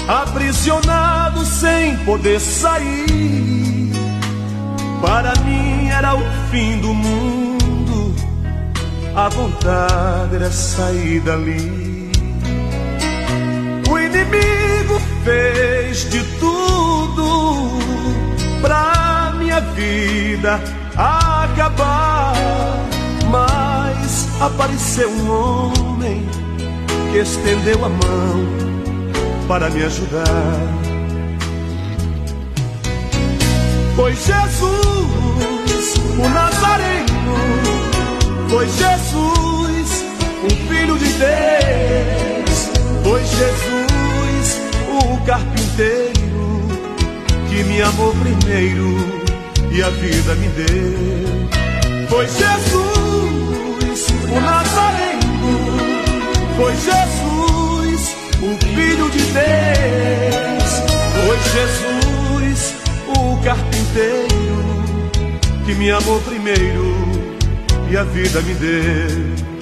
aprisionado sem poder sair. Para mim era o fim do mundo, a vontade era sair dali. O inimigo fez de tudo pra minha vida acabar, mas apareceu um homem que estendeu a mão para me ajudar. Foi Jesus, o Nazareno, foi Jesus, o Filho de Deus, foi Jesus, o carpinteiro, que me amou primeiro e a vida me deu. Foi Jesus, o Nazareno, foi Jesus, o Filho de Deus, foi Jesus, o carpinteiro, que me amou primeiro e a vida me deu.